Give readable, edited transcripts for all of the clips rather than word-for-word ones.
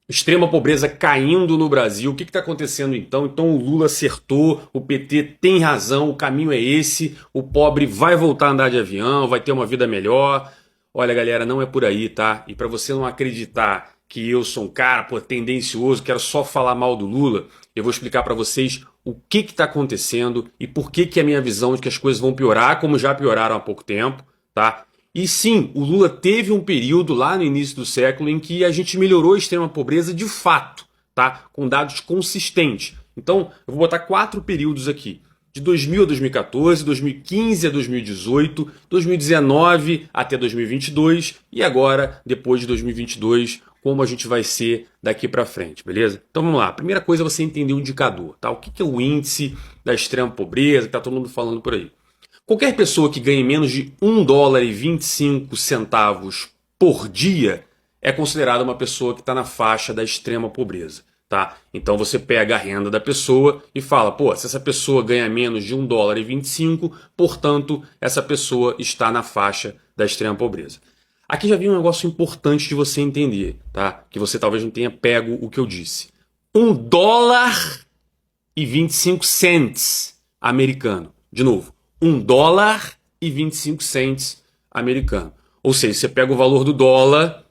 Extrema pobreza caindo no Brasil. O que está acontecendo então? Então o Lula acertou, o PT tem razão, o caminho é esse, o pobre vai voltar a andar de avião, vai ter uma vida melhor. Olha, galera, não é por aí, tá? E para você não acreditar que eu sou um cara, pô, tendencioso, quero só falar mal do Lula, eu vou explicar para vocês o que está acontecendo e por que é a minha visão de que as coisas vão piorar, como já pioraram há pouco tempo, tá? E sim, o Lula teve um período lá no início do século em que a gente melhorou a extrema pobreza de fato, tá? Com dados consistentes. Então, eu vou botar 4 períodos aqui. De 2000 a 2014, 2015 a 2018, 2019 até 2022 e agora, depois de 2022, como a gente vai ser daqui para frente, beleza? Então vamos lá. A primeira coisa é você entender o indicador, tá? O que é o índice da extrema pobreza, que tá todo mundo falando por aí. Qualquer pessoa que ganhe menos de US$ 1,25 por dia é considerada uma pessoa que está na faixa da extrema pobreza. Tá? Então você pega a renda da pessoa e fala, pô, se essa pessoa ganha menos de US$ 1,25, portanto, essa pessoa está na faixa da extrema pobreza. Aqui já vi um negócio importante de você entender, tá? Que você talvez não tenha pego o que eu disse. US$ 1,25 americano. De novo, US$ 1,25 americano. Ou seja, você pega o valor do dólar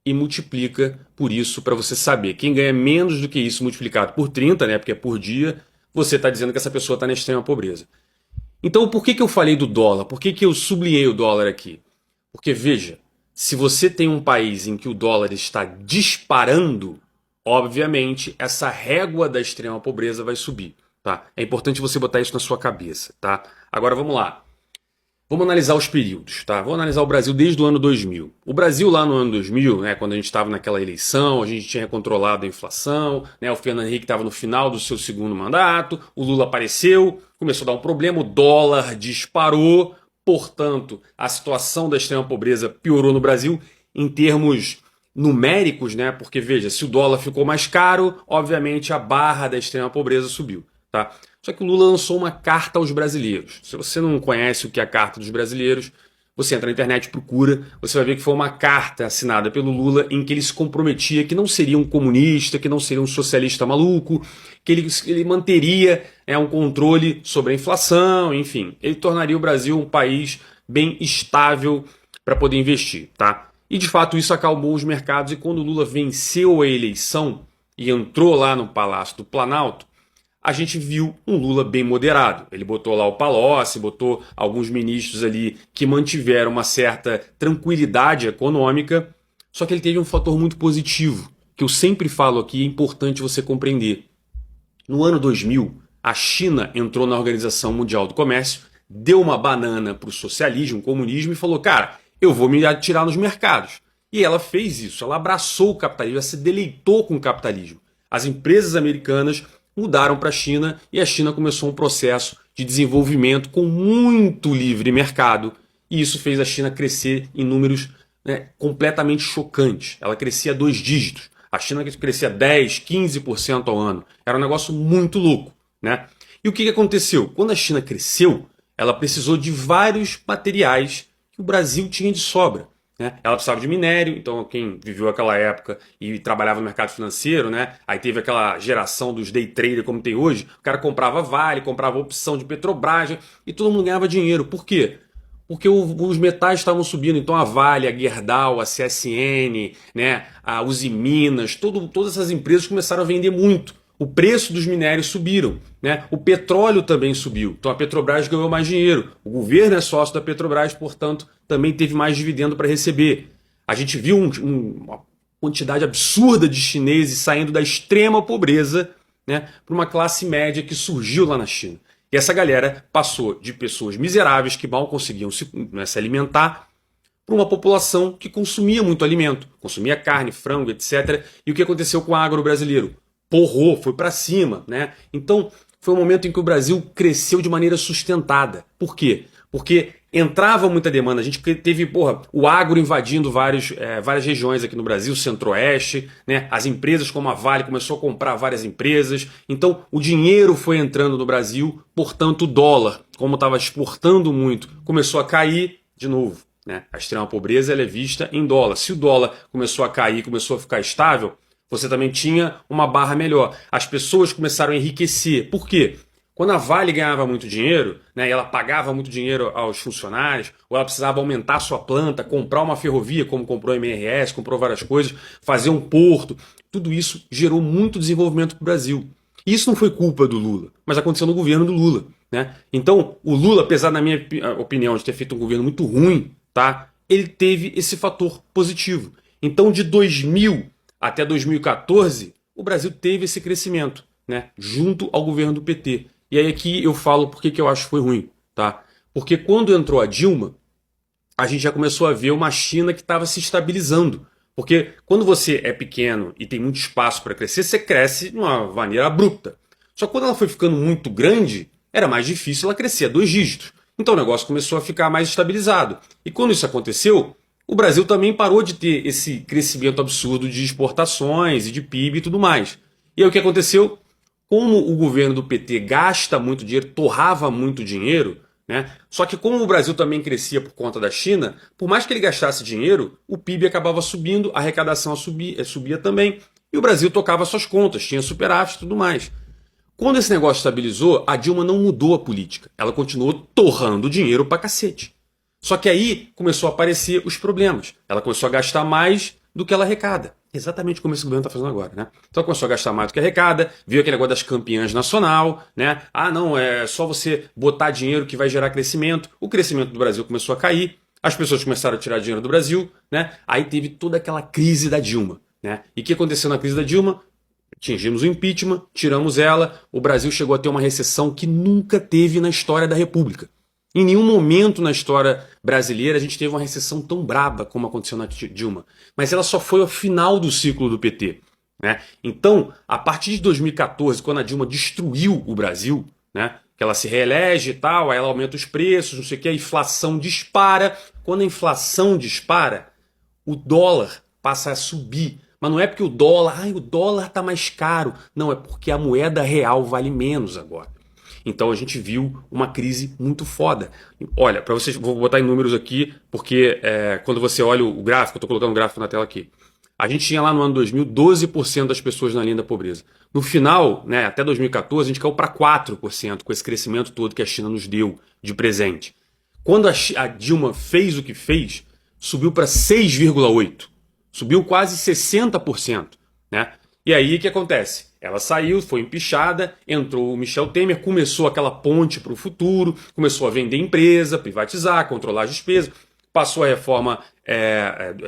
e multiplica por isso para você saber. Quem ganha menos do que isso multiplicado por 30, né, porque é por dia, você está dizendo que essa pessoa está na extrema pobreza. Então, por que eu falei do dólar? Por que eu sublinhei o dólar aqui? Porque, veja, se você tem um país em que o dólar está disparando, obviamente, essa régua da extrema pobreza vai subir. Tá? É importante você botar isso na sua cabeça. Tá? Agora, vamos lá. Vamos analisar os períodos, tá? Vamos analisar o Brasil desde o ano 2000. O Brasil lá no ano 2000, né, quando a gente estava naquela eleição, a gente tinha controlado a inflação, né, o Fernando Henrique estava no final do seu segundo mandato, o Lula apareceu, começou a dar um problema, o dólar disparou, portanto, a situação da extrema pobreza piorou no Brasil em termos numéricos, né? Porque veja, se o dólar ficou mais caro, obviamente a barra da extrema pobreza subiu, tá? Só que o Lula lançou uma carta aos brasileiros. Se você não conhece o que é a Carta dos Brasileiros, você entra na internet e procura, você vai ver que foi uma carta assinada pelo Lula em que ele se comprometia que não seria um comunista, que não seria um socialista maluco, que ele manteria um controle sobre a inflação, enfim. Ele tornaria o Brasil um país bem estável para poder investir, tá? E de fato isso acalmou os mercados e quando o Lula venceu a eleição e entrou lá no Palácio do Planalto, a gente viu um Lula bem moderado. Ele botou lá o Palocci, botou alguns ministros ali que mantiveram uma certa tranquilidade econômica, só que ele teve um fator muito positivo, que eu sempre falo aqui, é importante você compreender. No ano 2000, a China entrou na Organização Mundial do Comércio, deu uma banana para o socialismo, o comunismo e falou, cara, eu vou me atirar nos mercados. E ela fez isso, ela abraçou o capitalismo, ela se deleitou com o capitalismo. As empresas americanas mudaram para a China e a China começou um processo de desenvolvimento com muito livre mercado e isso fez a China crescer em números completamente chocantes. Ela crescia 2 dígitos. A China crescia 10, 15% ao ano. Era um negócio muito louco, né? E o que aconteceu? Quando a China cresceu, ela precisou de vários materiais que o Brasil tinha de sobra. Né? Ela precisava de minério, então quem viveu aquela época e trabalhava no mercado financeiro, né? Aí teve aquela geração dos day trader como tem hoje, o cara comprava Vale, comprava opção de Petrobras e todo mundo ganhava dinheiro. Por quê? Porque os metais estavam subindo, então a Vale, a Gerdau, a CSN, né? A Uzi Minas, todas essas empresas começaram a vender muito. O preço dos minérios subiram, né? O petróleo também subiu, então a Petrobras ganhou mais dinheiro. O governo é sócio da Petrobras, portanto, também teve mais dividendo para receber. A gente viu uma quantidade absurda de chineses saindo da extrema pobreza, né, para uma classe média que surgiu lá na China. E essa galera passou de pessoas miseráveis que mal conseguiam se alimentar para uma população que consumia muito alimento, consumia carne, frango, etc. E o que aconteceu com o agro brasileiro? Porrou, foi para cima, né? Então, foi um momento em que o Brasil cresceu de maneira sustentada. Por quê? Porque entrava muita demanda. A gente teve, o agro invadindo várias regiões aqui no Brasil, centro-oeste, né? As empresas como a Vale começou a comprar várias empresas. Então, o dinheiro foi entrando no Brasil, portanto, o dólar, como estava exportando muito, começou a cair de novo, né? A extrema pobreza ela é vista em dólar. Se o dólar começou a cair, começou a ficar estável, Você também tinha uma barra melhor. As pessoas começaram a enriquecer. Por quê? Quando a Vale ganhava muito dinheiro, né, e ela pagava muito dinheiro aos funcionários, ou ela precisava aumentar a sua planta, comprar uma ferrovia, como comprou a MRS, comprou várias coisas, fazer um porto, tudo isso gerou muito desenvolvimento para o Brasil. E isso não foi culpa do Lula, mas aconteceu no governo do Lula. Né? Então, o Lula, apesar, na minha opinião, de ter feito um governo muito ruim, tá, ele teve esse fator positivo. Então, de 2000 até 2014, o Brasil teve esse crescimento, né, junto ao governo do PT. E aí aqui eu falo por que eu acho que foi ruim, tá? Porque quando entrou a Dilma, a gente já começou a ver uma China que estava se estabilizando. Porque quando você é pequeno e tem muito espaço para crescer, você cresce de uma maneira abrupta. Só que quando ela foi ficando muito grande, era mais difícil ela crescer a 2 dígitos. Então o negócio começou a ficar mais estabilizado. E quando isso aconteceu, o Brasil também parou de ter esse crescimento absurdo de exportações e de PIB e tudo mais. E aí o que aconteceu? Como o governo do PT gasta muito dinheiro, torrava muito dinheiro, né? Só que como o Brasil também crescia por conta da China, por mais que ele gastasse dinheiro, o PIB acabava subindo, a arrecadação subia também, e o Brasil tocava suas contas, tinha superávit e tudo mais. Quando esse negócio estabilizou, a Dilma não mudou a política, ela continuou torrando dinheiro pra cacete. Só que aí começou a aparecer os problemas, ela começou a gastar mais do que ela arrecada. Exatamente como esse governo está fazendo agora, né? Então começou a gastar mais do que arrecada, viu aquele negócio das campeãs nacional, né? Ah, não, é só você botar dinheiro que vai gerar crescimento. O crescimento do Brasil começou a cair, as pessoas começaram a tirar dinheiro do Brasil, né? Aí teve toda aquela crise da Dilma, né? E o que aconteceu na crise da Dilma? Atingimos o impeachment, tiramos ela, o Brasil chegou a ter uma recessão que nunca teve na história da República. Em nenhum momento na história brasileira a gente teve uma recessão tão braba como aconteceu na Dilma. Mas ela só foi ao final do ciclo do PT. Né? Então, a partir de 2014, quando a Dilma destruiu o Brasil, né, que ela se reelege e tal, aí ela aumenta os preços, não sei o que, a inflação dispara. Quando a inflação dispara, o dólar passa a subir. Mas não é porque o dólar está mais caro. Não, é porque a moeda real vale menos agora. Então a gente viu uma crise muito foda. Olha, para vocês, vou botar em números aqui, porque quando você olha o gráfico, eu estou colocando o gráfico na tela aqui, a gente tinha lá no ano 2000 12% das pessoas na linha da pobreza. No final, né, até 2014, a gente caiu para 4% com esse crescimento todo que a China nos deu de presente. Quando a Dilma fez o que fez, subiu para 6,8%. Subiu quase 60%. Né? E aí o que acontece? Ela saiu, foi empichada, entrou o Michel Temer, começou aquela ponte para o futuro, começou a vender empresa, privatizar, controlar as despesas, passou a reforma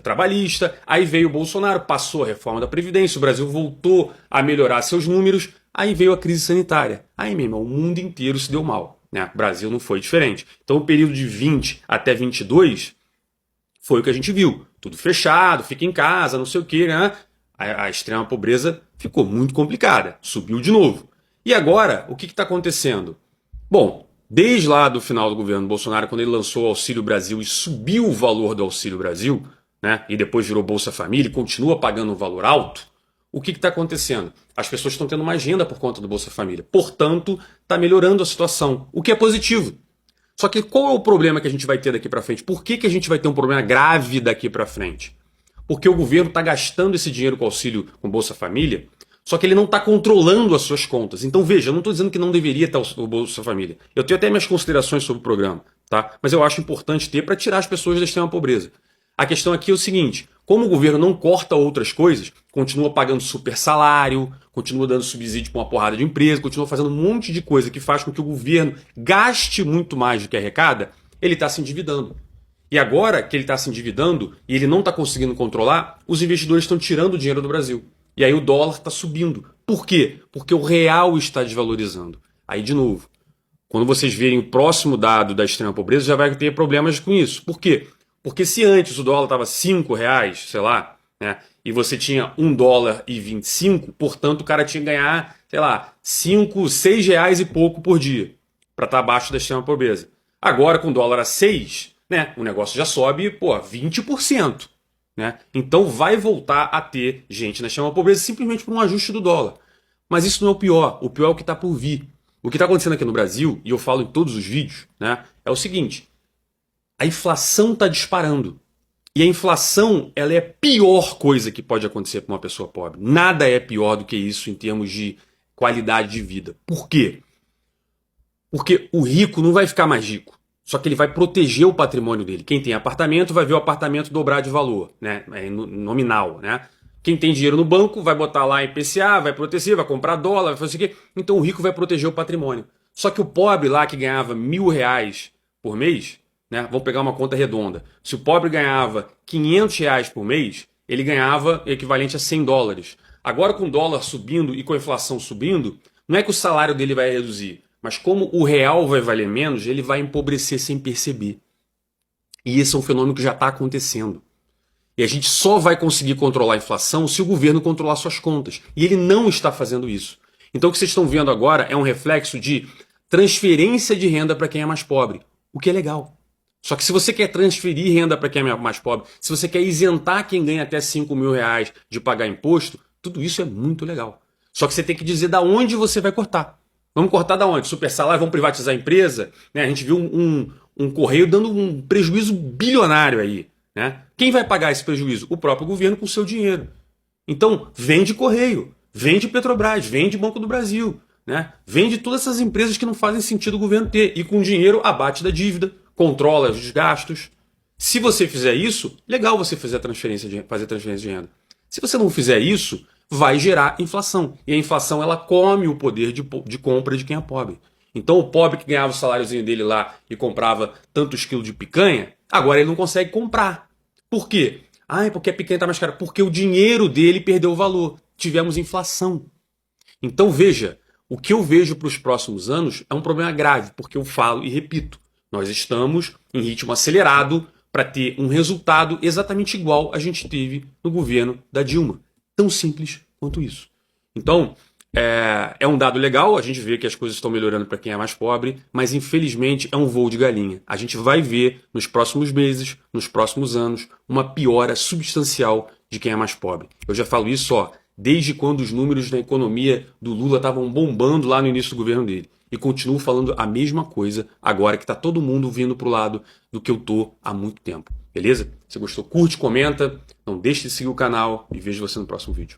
trabalhista, aí veio o Bolsonaro, passou a reforma da Previdência, o Brasil voltou a melhorar seus números, aí veio a crise sanitária. Aí, meu irmão, o mundo inteiro se deu mal. Né? O Brasil não foi diferente. Então, o período de 20 até 22 foi o que a gente viu. Tudo fechado, fica em casa, não sei o quê, né? A extrema pobreza ficou muito complicada, subiu de novo. E agora, o que está acontecendo? Bom, desde lá do final do governo Bolsonaro, quando ele lançou o Auxílio Brasil e subiu o valor do Auxílio Brasil, né, e depois virou Bolsa Família e continua pagando um valor alto, o que está acontecendo? As pessoas estão tendo mais renda por conta do Bolsa Família. Portanto, está melhorando a situação, o que é positivo. Só que qual é o problema que a gente vai ter daqui para frente? Por que a gente vai ter um problema grave daqui para frente? Porque o governo está gastando esse dinheiro com auxílio com Bolsa Família, só que ele não está controlando as suas contas. Então, veja, eu não estou dizendo que não deveria ter o Bolsa Família. Eu tenho até minhas considerações sobre o programa, tá? Mas eu acho importante ter para tirar as pessoas da extrema pobreza. A questão aqui é o seguinte, como o governo não corta outras coisas, continua pagando super salário, continua dando subsídio para uma porrada de empresa, continua fazendo um monte de coisa que faz com que o governo gaste muito mais do que arrecada, ele está se endividando. E agora que ele está se endividando e ele não está conseguindo controlar, os investidores estão tirando o dinheiro do Brasil. E aí o dólar está subindo. Por quê? Porque o real está desvalorizando. Aí, de novo, quando vocês verem o próximo dado da extrema pobreza, já vai ter problemas com isso. Por quê? Porque se antes o dólar estava R$5, sei lá, né, e você tinha $1,25, portanto o cara tinha que ganhar, sei lá, 5, 6 reais e pouco por dia para estar abaixo da extrema pobreza. Agora, com o dólar a 6, né, o negócio já sobe, 20%. Né? Então vai voltar a ter gente na extrema pobreza simplesmente por um ajuste do dólar. Mas isso não é o pior é o que está por vir. O que está acontecendo aqui no Brasil, e eu falo em todos os vídeos, né, é o seguinte, a inflação está disparando. E a inflação, ela é a pior coisa que pode acontecer para uma pessoa pobre. Nada é pior do que isso em termos de qualidade de vida. Por quê? Porque o rico não vai ficar mais rico, só que ele vai proteger o patrimônio dele. Quem tem apartamento vai ver o apartamento dobrar de valor, né? É nominal, né? Quem tem dinheiro no banco vai botar lá em IPCA, vai proteger, vai comprar dólar, vai fazer o quê? Então o rico vai proteger o patrimônio. Só que o pobre lá que ganhava R$ 1.000 por mês, né? Vamos pegar uma conta redonda. Se o pobre ganhava R$ 500 por mês, ele ganhava equivalente a US$ 100. Agora com o dólar subindo e com a inflação subindo, não é que o salário dele vai reduzir, mas como o real vai valer menos, ele vai empobrecer sem perceber. E esse é um fenômeno que já está acontecendo. E a gente só vai conseguir controlar a inflação se o governo controlar suas contas. E ele não está fazendo isso. Então o que vocês estão vendo agora é um reflexo de transferência de renda para quem é mais pobre, o que é legal. Só que se você quer transferir renda para quem é mais pobre, se você quer isentar quem ganha até R$ 5.000 de pagar imposto, tudo isso é muito legal. Só que você tem que dizer da onde você vai cortar. Vamos cortar da onde? Super salário, vamos privatizar a empresa? Né? A gente viu um correio dando um prejuízo bilionário aí. Né? Quem vai pagar esse prejuízo? O próprio governo com o seu dinheiro. Então, vende correio, vende Petrobras, vende Banco do Brasil. Né? Vende todas essas empresas que não fazem sentido o governo ter. E com dinheiro abate da dívida, controla os gastos. Se você fizer isso, legal você fazer transferência de renda. Se você não fizer isso, vai gerar inflação. E a inflação ela come o poder de compra de quem é pobre. Então o pobre que ganhava o saláriozinho dele lá e comprava tantos quilos de picanha, agora ele não consegue comprar. Por quê? Ah, é porque a picanha está mais cara. Porque o dinheiro dele perdeu o valor. Tivemos inflação. Então veja, o que eu vejo para os próximos anos é um problema grave, porque eu falo e repito, nós estamos em ritmo acelerado para ter um resultado exatamente igual a gente teve no governo da Dilma. Tão simples quanto isso. Então, é um dado legal, a gente vê que as coisas estão melhorando para quem é mais pobre, mas infelizmente é um voo de galinha. A gente vai ver nos próximos meses, nos próximos anos, uma piora substancial de quem é mais pobre. Eu já falo isso, desde quando os números da economia do Lula estavam bombando lá no início do governo dele. E continuo falando a mesma coisa agora que está todo mundo vindo para o lado do que eu tô há muito tempo. Beleza? Se gostou, curte, comenta, não deixe de seguir o canal e vejo você no próximo vídeo.